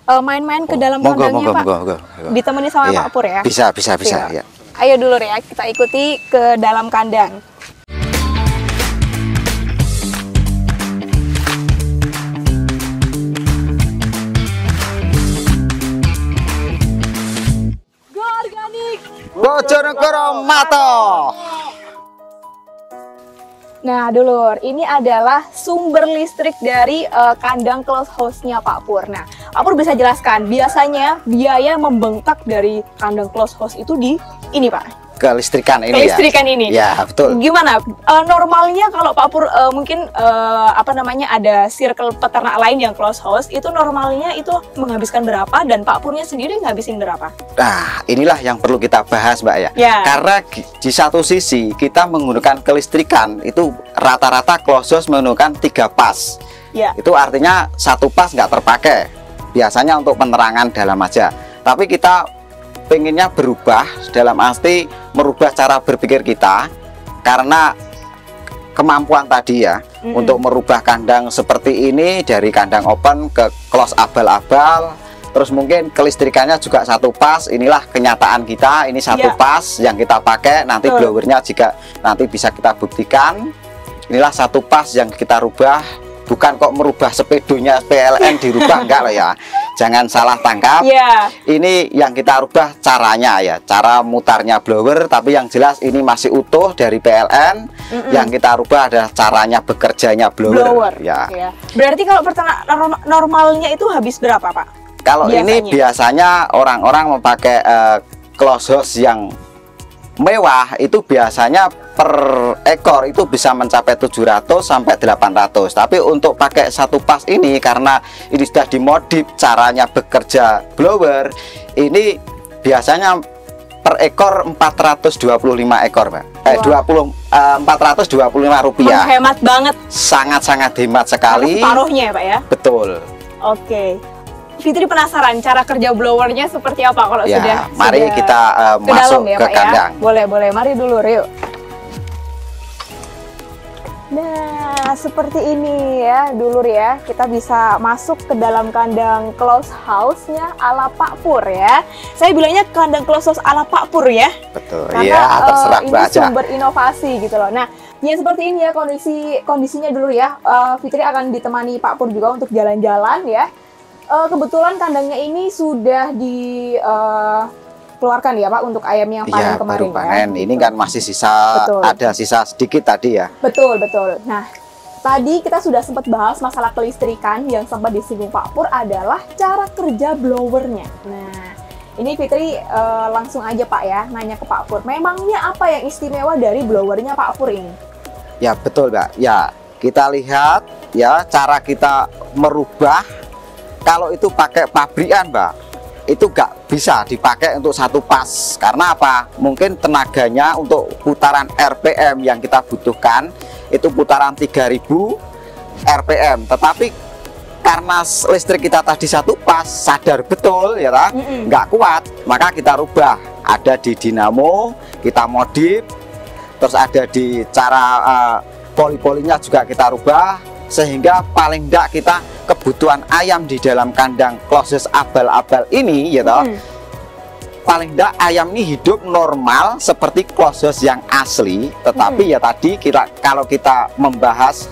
main-main ke dalam kandangnya, Pak? Monggo. Ditemani sama Iya, Pak Pur ya? Bisa Siap. ya. Ayo dulu ya, kita ikuti ke dalam kandang. Organik Bojonegoro Mato. Nah, dulur, ini adalah sumber listrik dari kandang close house-nya Pak Pur. Nah, Pak Pur bisa jelaskan, biasanya biaya membengkak dari kandang close house itu di ini, Pak? Kelistrikan ini Kelistrikan ini. Ya, betul. Gimana? Normalnya kalau Pak Pur mungkin ada circle peternak lain yang close house, itu normalnya itu menghabiskan berapa dan Pak Purnya sendiri ngabisin berapa? Nah, inilah yang perlu kita bahas, Mbak ya. Ya. Karena di satu sisi kita menggunakan kelistrikan itu rata-rata close house menggunakan 3 pas. Ya. Itu artinya 1 pas nggak terpakai. Biasanya untuk penerangan dalam aja. Tapi kita pengennya berubah, dalam arti merubah cara berpikir kita karena kemampuan tadi ya, untuk merubah kandang seperti ini dari kandang open ke close abal-abal, terus mungkin kelistrikannya juga 1 pas. Inilah kenyataan kita, ini 1 pas yang kita pakai. Nanti blowernya jika nanti bisa kita buktikan, inilah 1 pas yang kita rubah. Bukan kok merubah sepedonya PLN dirubah, enggak lah ya, jangan salah tangkap. Ini yang kita rubah caranya ya, cara mutarnya blower, tapi yang jelas ini masih utuh dari PLN. Yang kita rubah adalah caranya bekerjanya blower. Ya. Berarti kalau peternak normalnya itu habis berapa, Pak? Kalau ini biasanya orang-orang memakai close house yang mewah itu biasanya per ekor itu bisa mencapai 700 sampai 800. Tapi untuk pakai 1 pas ini, karena ini sudah dimodif caranya bekerja blower, ini biasanya per ekor 425 ekor, Pak. 425 rupiah. Hemat banget. Sangat-sangat hemat sekali. Separuhnya ya, Pak ya? Betul. Oke. Fitri penasaran cara kerja blowernya seperti apa kalau sudah mari kita masuk dalam, ya, ke Pak, kandang. Ya? Boleh. Mari dulu, yuk. Nah, seperti ini ya, dulur ya. Kita bisa masuk ke dalam kandang close house-nya ala Pak Pur ya. Saya bilangnya kandang close house ala Pak Pur ya. Betul. Karena terserah ini baca. sumber inovasi gitu loh. Nah, ya seperti ini ya kondisinya dulu ya. Fitri akan ditemani Pak Pur juga untuk jalan-jalan ya. Kebetulan kandangnya ini sudah dikeluarkan ya Pak untuk ayam yang panen kemarin baru panen. Ya. Ini kan masih sisa, ada sisa sedikit tadi ya. Betul. Nah, tadi kita sudah sempat bahas masalah kelistrikan yang sempat disinggung Pak Pur adalah cara kerja blowernya. Nah, ini Fitri langsung aja Pak ya, nanya ke Pak Pur. Memangnya apa yang istimewa dari blowernya Pak Pur ini? Ya betul, Mbak. Ya, kita lihat ya cara kita merubah. Kalau itu pakai pabrikan, Mbak, itu nggak bisa dipakai untuk 1 pas. Karena apa? Mungkin tenaganya untuk putaran RPM yang kita butuhkan itu putaran 3000 RPM. Tetapi karena listrik kita tadi 1 pas, sadar betul ya, nggak kuat, maka kita rubah. Ada di dinamo, kita modif, terus ada di cara poli-polinya juga kita rubah, sehingga paling enggak kita kebutuhan ayam di dalam kandang close house abal-abal ini ya toh, paling enggak ayam ini hidup normal seperti close house yang asli. Tetapi ya tadi kalau kita membahas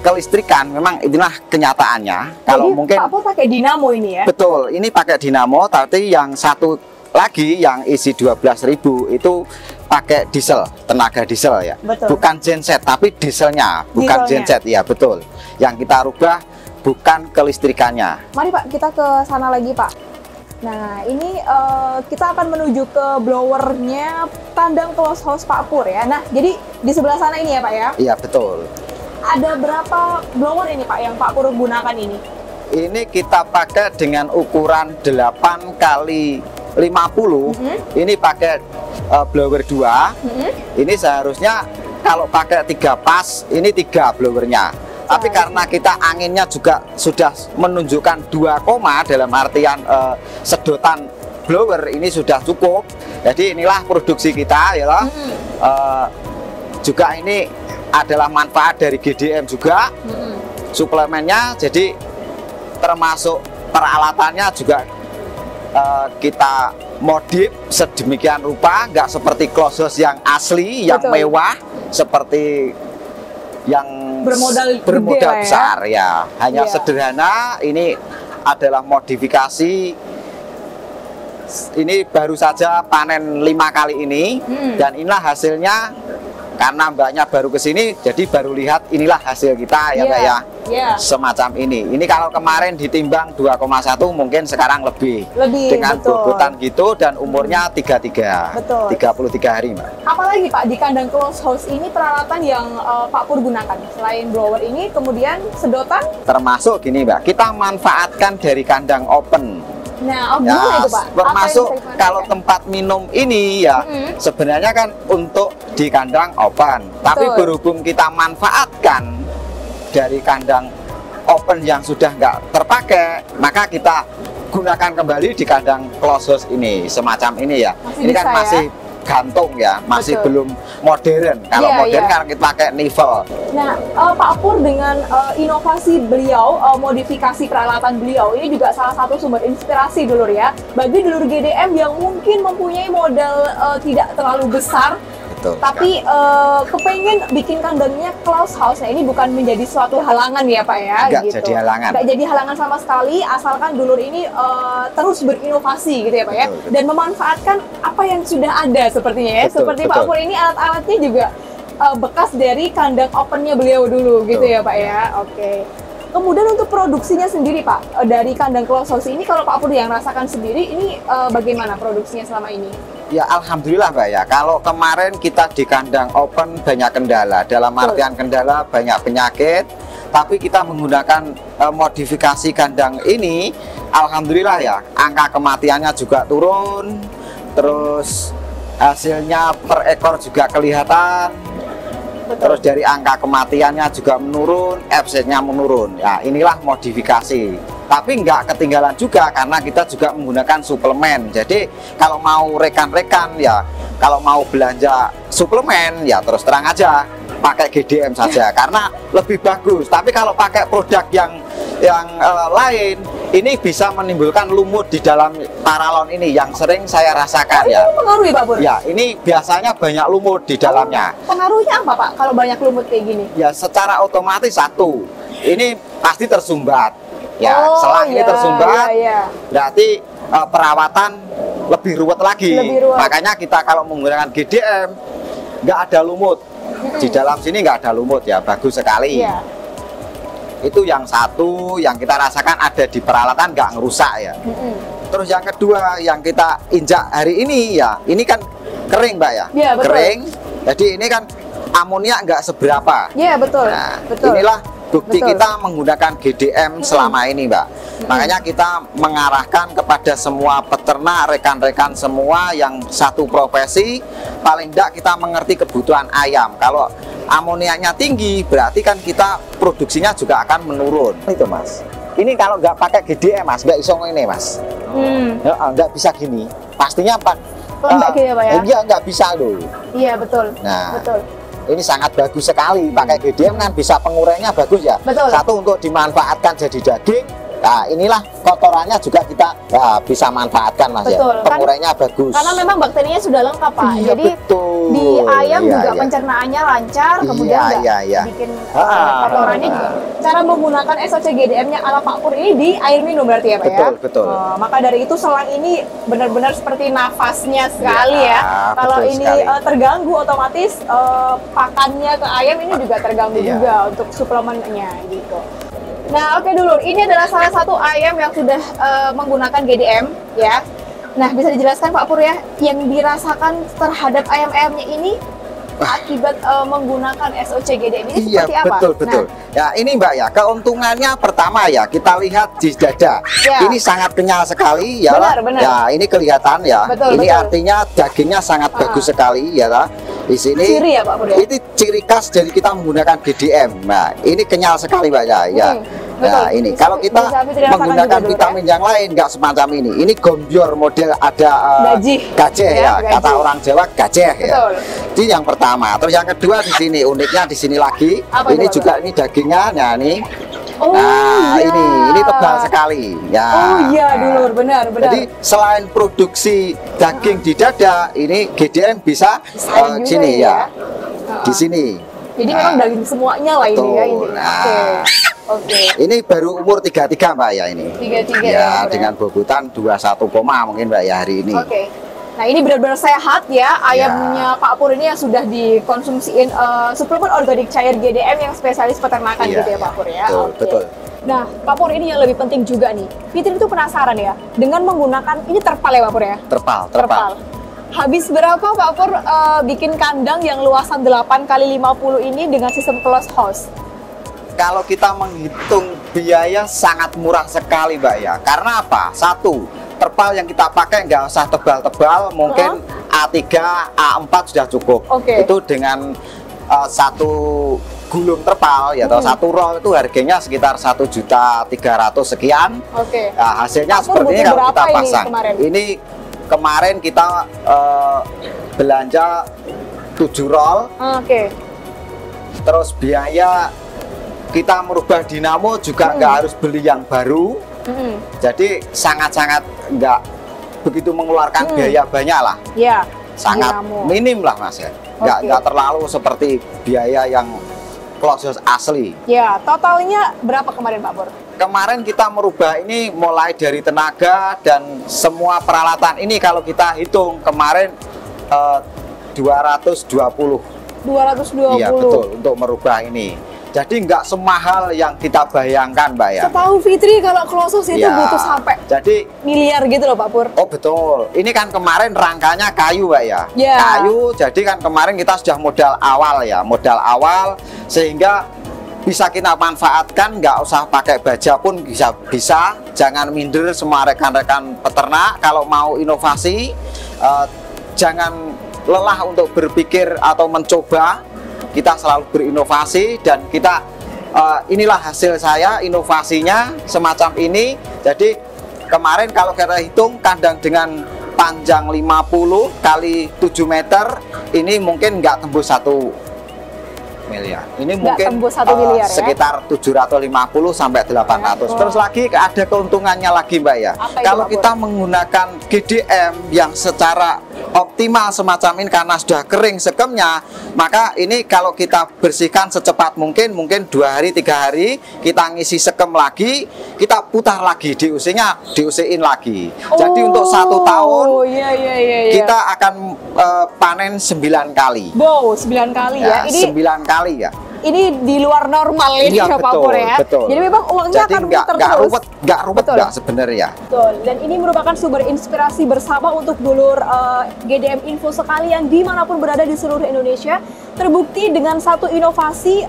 kelistrikan, memang inilah kenyataannya. Kalau mungkin Pak Pur pakai dinamo ini ya? Betul, ini pakai dinamo, tapi yang satu lagi yang isi 12.000 itu pakai diesel, tenaga diesel ya. Betul. Bukan genset, tapi dieselnya, bukan genset ya, betul. Yang kita rubah bukan kelistrikannya. Mari Pak, kita ke sana lagi Pak. Nah, ini kita akan menuju ke blowernya kandang close house Pak Pur ya. Nah, jadi di sebelah sana ini ya Pak ya? Iya, betul. Ada berapa blower ini Pak yang Pak Pur gunakan ini? Ini kita pakai dengan ukuran 8 kali 50. Ini pakai blower 2. Ini seharusnya kalau pakai 3 pas, ini 3 blowernya. Tapi karena kita anginnya juga sudah menunjukkan 2 koma, dalam artian sedotan blower ini sudah cukup. Jadi inilah produksi kita ya. Juga ini adalah manfaat dari GDM juga. Suplemennya, jadi termasuk peralatannya juga kita modif sedemikian rupa, nggak seperti close house yang asli, yang Betul. mewah seperti yang Bermodal gede bermodal lah ya. besar ya. Hanya Iya. sederhana. Ini adalah modifikasi. Ini baru saja panen 5 kali ini, dan inilah hasilnya. Karena mbaknya baru kesini, jadi baru lihat inilah hasil kita ya, Iya. Mbak ya. Iya. Semacam ini. Ini kalau kemarin ditimbang 2,1, mungkin sekarang lebih. Lebih, Dengan betul. bobotan gitu dan umurnya 33. Betul. 33 hari, Mbak. Apalagi Pak, di kandang close house ini peralatan yang Pak Pur gunakan? Selain blower ini, kemudian sedotan? Termasuk gini, Mbak. Kita manfaatkan dari kandang open. Nah, gimana itu Pak? Apa yang Termasuk bisa dimanfaatkan? kalau tempat minum ini ya, sebenarnya kan untuk di kandang open. Tapi Betul. berhubung kita manfaatkan dari kandang open yang sudah nggak terpakai, maka kita gunakan kembali di kandang close house ini, semacam ini ya. Masih Ini kan bisa ya? masih gantung ya, masih Betul. belum modern. Kalau Iya, modern iya. kan kita pakai nivel. Nah, Pak Pur dengan inovasi beliau, modifikasi peralatan beliau, ini juga salah satu sumber inspirasi dulur ya, bagi dulur GDM yang mungkin mempunyai modal tidak terlalu besar, Betul. tapi kepengen bikin kandangnya close house. Nah, ini bukan menjadi suatu halangan ya Pak ya? Nggak gitu. jadi halangan. Nggak jadi halangan sama sekali, asalkan dulur ini terus berinovasi gitu ya Pak ya, Betul, betul. dan memanfaatkan apa yang sudah ada sepertinya ya. Betul, Seperti Pak betul. Pur ini alat-alatnya juga bekas dari kandang opennya beliau dulu gitu Betul. ya Pak ya. Oke. Kemudian untuk produksinya sendiri Pak, dari kandang close house ini kalau Pak Pur yang rasakan sendiri, ini bagaimana produksinya selama ini? Ya alhamdulillah Mbak ya. Kalau kemarin kita di kandang open banyak kendala. Dalam Betul. artian kendala banyak penyakit. Tapi kita menggunakan modifikasi kandang ini, alhamdulillah ya. Angka kematiannya juga turun. Terus hasilnya per ekor juga kelihatan. Terus dari angka kematiannya juga menurun, FZ-nya menurun. Ya, inilah modifikasi. Tapi nggak ketinggalan juga karena kita juga menggunakan suplemen. Jadi kalau mau rekan-rekan ya, kalau mau belanja suplemen ya terus terang aja pakai GDM saja karena lebih bagus. Tapi kalau pakai produk yang lain, ini bisa menimbulkan lumut di dalam paralon ini yang sering saya rasakan ya. Itu pengaruh ya Pak Pur? Ya, ini biasanya banyak lumut di dalamnya. Pengaruhnya apa Pak kalau banyak lumut kayak gini? Ya secara otomatis satu, ini pasti tersumbat. Ya, Oh, selang ini iya, tersumbat, iya, iya. berarti perawatan lebih ruwet lagi. Lebih ruwet. Makanya kita kalau menggunakan GDM nggak ada lumut. Di dalam sini nggak ada lumut ya, bagus sekali. Iya. Itu yang satu yang kita rasakan ada di peralatan nggak ngerusak ya. Terus yang kedua yang kita injak hari ini ya, ini kan kering Mbak ya, Iya, betul. kering. Jadi ini kan amonia nggak seberapa. Iya betul. Nah, Betul. inilah bukti Betul. kita menggunakan GDM selama ini, Mbak. Makanya kita mengarahkan kepada semua peternak, rekan-rekan semua yang satu profesi, paling tidak kita mengerti kebutuhan ayam. Kalau amoniaknya tinggi, berarti kan kita produksinya juga akan menurun. Itu, Mas. Ini kalau nggak pakai GDM, Mas, nggak iso ini, Mas. Ya, nggak bisa gini. Pastinya Pak. Nggak gitu ya, Pak ya? Iya, nggak bisa loh. Iya betul. Nah, Betul. ini sangat bagus sekali. Pakai GDM kan bisa penguraiannya bagus ya. Betul. Satu untuk dimanfaatkan jadi daging. Nah, inilah kotorannya juga kita bisa manfaatkan Mas Betul, ya. kan- Pengurainya bagus. Karena memang bakterinya sudah lengkap Pak. Iya, Jadi betul. di ayam Iya, juga iya. pencernaannya lancar, kemudian Iya, nggak iya, iya. bikin Ah. kotorannya juga. Cara menggunakan SOC GDM-nya ala Pak Pur ini di air minum berarti ya Pak ya? Betul, betul. Maka dari itu selang ini benar-benar seperti nafasnya sekali Iya, ya. Kalau betul ini sekali. terganggu otomatis pakannya ke ayam ini juga terganggu Iya. juga untuk suplemennya gitu. Nah, oke dulu. Ini adalah salah satu ayam yang sudah menggunakan GDM, ya. Nah, bisa dijelaskan Pak Pur ya, yang dirasakan terhadap ayam-ayamnya ini akibat menggunakan SOC GDM ini Iya, seperti apa? betul, betul. Ya, ini Mbak ya, keuntungannya pertama ya, kita lihat di dada. Ya. Ini sangat kenyal sekali ya. Benar, benar. Ya, ini kelihatan ya. Betul, ini betul. artinya dagingnya sangat bagus sekali ya. Di sini Ciri ya, Pak Pur, ya? Ini ciri khas dari kita menggunakan GDM. Nah, ini kenyal sekali Mbak ya. Ya. betul. Nah, ini Bisa- kalau kita bisa dirasakan menggunakan juga dulu, vitamin yang lain nggak semacam ini. Ini gombior model ada Gajih. gajeh Ya, ya. gajih. Kata orang Jawa gajeh ya. Betul. Ini yang pertama. Terus yang kedua di sini uniknya di sini lagi. Apa itu, Ini Pak? juga ini dagingnya. Nah, ini Oh, nah, iya. ini tebal sekali. Ya. Oh iya, dulur, benar. Jadi selain produksi daging di dada, ini GDM bisa Bisa juga sini ya. di sini. Jadi memang daging semuanya lah ini ya ini. Betul. Nah. Oke. Oke. Ini baru umur 33 Mbak ya ini. 33 Ya, ya. dengan bobotan 21 koma mungkin Mbak ya hari ini. Oke. Nah ini benar-benar sehat ya ayamnya Pak Pur ini yang sudah dikonsumsiin suplemen organik cair GDM yang spesialis peternakan Iya, gitu ya iya. Pak Pur ya. Betul, Oke. betul. Nah Pak Pur ini yang lebih penting juga nih. Fitri itu penasaran ya dengan menggunakan ini terpal ya Pak Pur ya. Terpal. Habis berapa Pak Pur bikin kandang yang luasan 8x50 ini dengan sistem closed house? Kalau kita menghitung biaya sangat murah sekali Mbak ya. Karena apa? Satu, terpal yang kita pakai nggak usah tebal-tebal, mungkin A3, A4 sudah cukup. Oke. Itu dengan satu gulung terpal ya, atau satu roll itu harganya sekitar 1.300.000 sekian. Oke. Nah, hasilnya Pak Pur seperti ini butuh kalau kita berapa ini pasang. kemarin? Ini kemarin kita belanja 7 roll. Oke. Terus biaya kita merubah dinamo juga nggak harus beli yang baru. Jadi sangat-sangat nggak begitu mengeluarkan biaya banyak lah. Ya. Sangat dinamo. minim lah Mas ya. Oke. Nggak terlalu seperti biaya yang close asli. Ya, totalnya berapa kemarin Pak Pur? Kemarin kita merubah ini mulai dari tenaga dan semua peralatan ini kalau kita hitung kemarin 220. 220. Iya betul untuk merubah ini. Jadi nggak semahal yang kita bayangkan Mbak ya. Setahu Fitri kalau klosus itu Ya, butuh sampai jadi miliar gitu loh Pak Pur. oh betul. Ini kan kemarin rangkanya kayu Mbak ya. Ya. Kayu. Jadi kan kemarin kita sudah modal awal ya, modal awal sehingga bisa kita manfaatkan, nggak usah pakai baja pun bisa. Jangan minder semua rekan-rekan peternak kalau mau inovasi, jangan lelah untuk berpikir atau mencoba. Kita selalu berinovasi dan kita inilah hasil saya inovasinya semacam ini. Jadi kemarin kalau kita hitung kandang dengan panjang 50 kali 7 meter ini mungkin nggak tembus 1 miliar. Ini Nggak mungkin tembus 1 miliar ya? sekitar 750 sampai 800. Terus lagi ada keuntungannya lagi Mbak ya. Apa itu, Kalau Pak Pur? kita menggunakan GDM yang secara optimal semacam ini karena sudah kering sekemnya, maka ini kalau kita bersihkan secepat mungkin 2 hari 3 hari kita ngisi sekem lagi, kita putar lagi diusiin lagi. Jadi untuk 1 tahun iya. kita akan panen 9 kali. Wow, 9 kali ya. Ini 9 kali ya. ini di luar normal ini Iya, ya Pak Pur ya. betul. Jadi memang uangnya Jadi akan muter nggak terus. ruwet Betul. nggak sebenarnya. Betul. Dan ini merupakan sumber inspirasi bersama untuk dulur GDM Info sekalian dimanapun berada di seluruh Indonesia. Terbukti dengan satu inovasi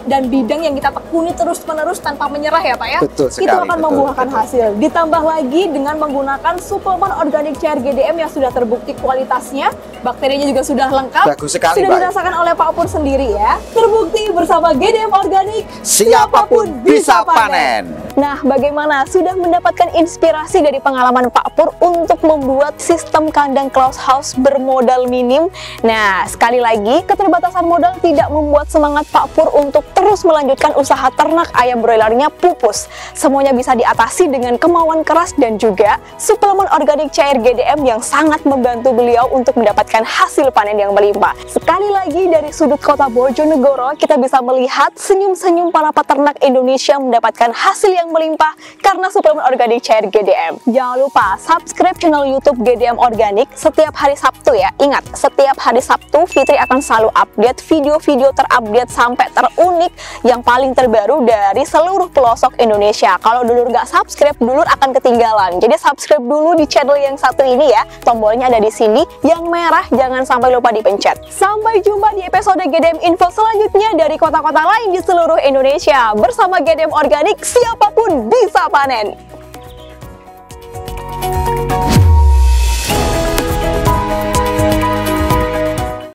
dan bidang yang kita tekuni terus-menerus tanpa menyerah ya Pak ya. Betul sekali, Itu akan betul, membuahkan betul. hasil. Ditambah lagi dengan menggunakan suplemen organik cair GDM yang sudah terbukti kualitasnya, bakterinya juga sudah lengkap. Bagus sekali, Sudah Pak. dirasakan oleh Pak Pur sendiri ya. Terbukti bersama GDM Organik, Siapapun bisa panen. Nah, bagaimana? Sudah mendapatkan inspirasi dari pengalaman Pak Pur untuk membuat sistem kandang closed house bermodal minim. Nah, sekali lagi, keterbatasan modal tidak membuat semangat Pak Pur untuk terus melanjutkan usaha ternak ayam broilernya pupus. Semuanya bisa diatasi dengan kemauan keras dan juga suplemen organik cair GDM yang sangat membantu beliau untuk mendapatkan hasil panen yang melimpah. Sekali lagi, dari sudut kota Bojonegoro, kita bisa melihat senyum-senyum para peternak Indonesia mendapatkan hasil yang melimpah karena suplemen organik cair GDM. Jangan lupa subscribe channel YouTube GDM Organik setiap hari Sabtu ya. Ingat, setiap hari Sabtu Fitri akan selalu update video-video terupdate sampai terunik yang paling terbaru dari seluruh pelosok Indonesia. Kalau dulur nggak subscribe, dulur akan ketinggalan. Jadi subscribe dulu di channel yang satu ini ya. Tombolnya ada di sini, yang merah jangan sampai lupa dipencet. Sampai jumpa di episode GDM Info selanjutnya dari kota-kota lain di seluruh Indonesia. Bersama GDM Organik, siapapun bisa panen.